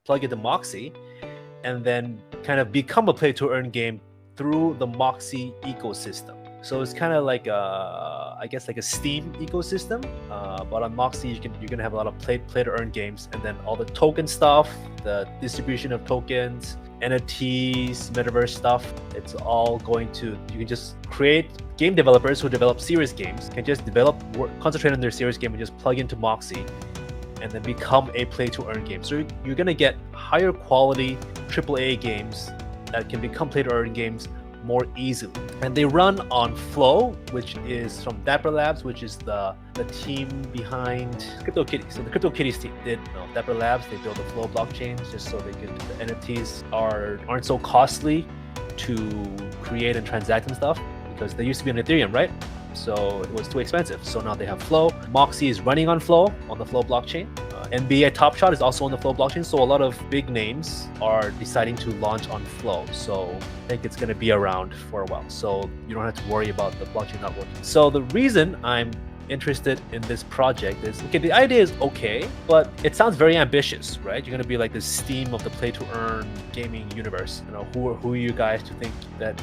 plug into Moxy, and then kind of become a play-to-earn game through the Moxy ecosystem. So it's kind of like I guess like a Steam ecosystem, but on Moxy you're gonna have a lot of play-to-earn games, and then all the token stuff, the distribution of tokens, NFTs, metaverse stuff. It's all going to, you can just create, game developers who develop serious games can just concentrate on their serious game and just plug into Moxy and then become a play-to-earn game. So you're gonna get higher quality AAA games that can become play-to-earn games more easily. And they run on Flow, which is from Dapper Labs, which is the team behind CryptoKitties. So the CryptoKitties team did, Dapper Labs, they built the Flow blockchain just so the NFTs aren't so costly to create and transact and stuff, because they used to be on Ethereum, right? So it was too expensive. So now they have Flow. Moxy is running on Flow, on the Flow blockchain. NBA Top Shot is also on the Flow blockchain. So a lot of big names are deciding to launch on Flow. So I think it's going to be around for a while. So you don't have to worry about the blockchain not working. So the reason I'm interested in this project is, okay, the idea is okay, but it sounds very ambitious, right? You're going to be like the Steam of the play-to-earn gaming universe. Who are you guys to think that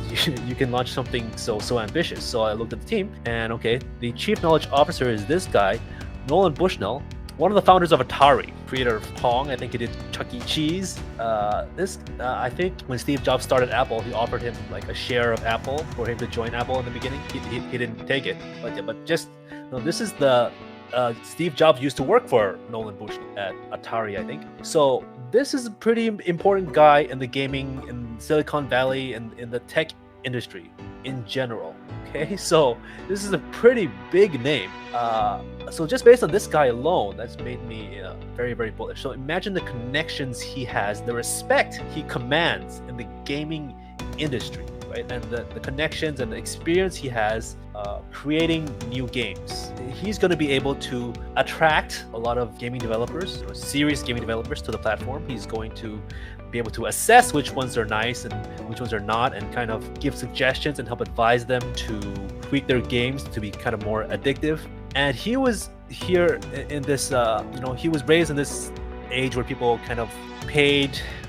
you can launch something so ambitious? So I looked at the team, and okay, the chief knowledge officer is this guy, Nolan Bushnell, one of the founders of Atari, creator of Pong. I think he did Chuck E. Cheese. I think when Steve Jobs started Apple, he offered him like a share of Apple for him to join Apple in the beginning. He didn't take it, but just this is the Steve Jobs used to work for Nolan Bushnell at Atari, I think. So this is a pretty important guy in the gaming, in Silicon Valley, and in the tech industry in general. Okay, so this is a pretty big name. So just based on this guy alone, that's made me very, very bullish. So imagine the connections he has, the respect he commands in the gaming industry, right? And the connections and the experience he has creating new games. He's going to be able to attract a lot of gaming developers, serious gaming developers to the platform. He's going to be able to assess which ones are nice and which ones are not, and kind of give suggestions and help advise them to tweak their games to be kind of more addictive. And he was here in this, he was raised in this age where people kind of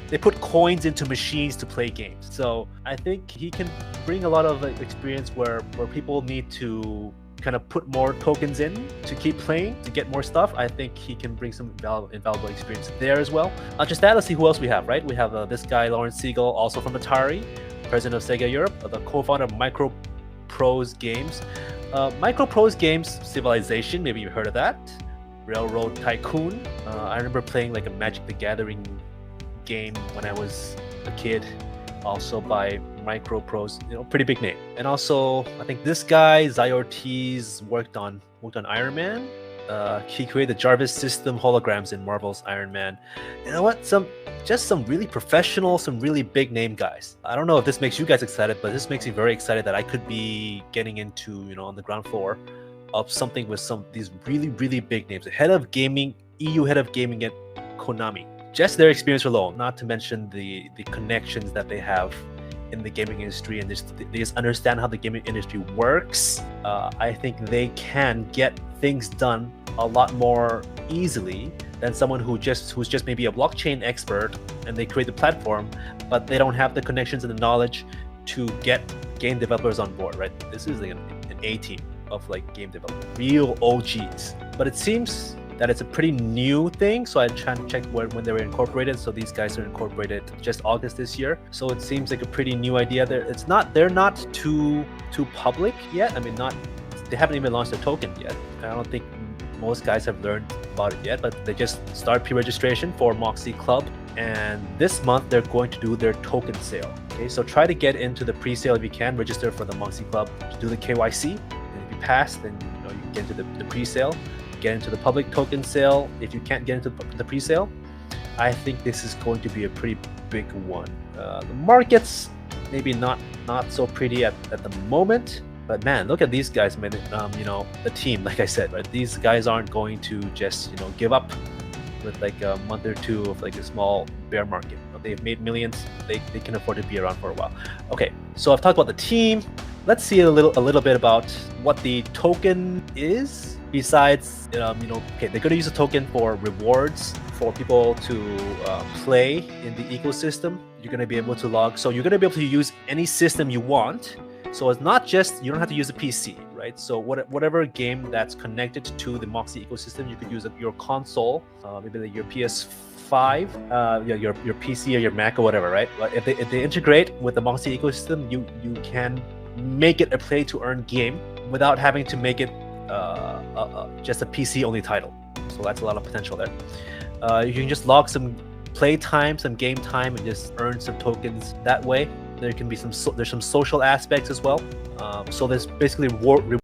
they put coins into machines to play games. So I think he can bring a lot of experience where people need to kind of put more tokens in to keep playing, to get more stuff. I think he can bring some invaluable experience there as well. Not just that, let's see who else we have, right? We have this guy, Lawrence Siegel, also from Atari, president of Sega Europe, the co-founder of Microprose Games. Microprose Games, Civilization, maybe you've heard of that. Railroad Tycoon. I remember playing like a Magic the Gathering game when I was a kid, also by Microprose, pretty big name. And also, I think this guy, Zai Ortiz, worked on Iron Man. He created the Jarvis system holograms in Marvel's Iron Man. You know what? Some really professional, some really big name guys. I don't know if this makes you guys excited, but this makes me very excited that I could be getting into, on the ground floor of something with some of these really, really big names. Head of gaming, EU head of gaming at Konami. Just their experience alone, not to mention the connections that they have in the gaming industry, and they just understand how the gaming industry works. I think they can get things done a lot more easily than someone who's just maybe a blockchain expert and they create the platform, but they don't have the connections and the knowledge to get game developers on board, right? This is like an A team of like game developers, real OGs. But it seems that it's a pretty new thing, so I tried to check when they were incorporated. So these guys are incorporated just August this year. So it seems like a pretty new idea. They're not too public yet. I mean, they haven't even launched a token yet. I don't think most guys have learned about it yet, but they just started pre-registration for Moxy Club, and this month they're going to do their token sale. Okay, so try to get into the pre-sale if you can. Register for the Moxy Club to do the KYC, and if you pass, then you can get into the pre-sale. Get into the public token sale. If you can't get into the pre-sale, I think this is going to be a pretty big one. The market's maybe not so pretty at the moment, but man, look at these guys, man. The team, like I said, right? These guys aren't going to just give up with like a month or two of like a small bear market. They've made millions. They can afford to be around for a while. Okay, so I've talked about the team. Let's see a little bit about what the token is Besides, okay, they're gonna use a token for rewards for people to play in the ecosystem. You're gonna be able to log, so you're gonna be able to use any system you want. So it's not just, you don't have to use a PC, right? So whatever game that's connected to the Moxy ecosystem, you could use your console, maybe like your PS5, your PC or your Mac or whatever, right? But if they integrate with the Moxy ecosystem, you can make it a play to earn game without having to make it just a PC only title. So that's a lot of potential there. You can just log some play time, some game time, and just earn some tokens that way. There can be there's some social aspects as well. So there's basically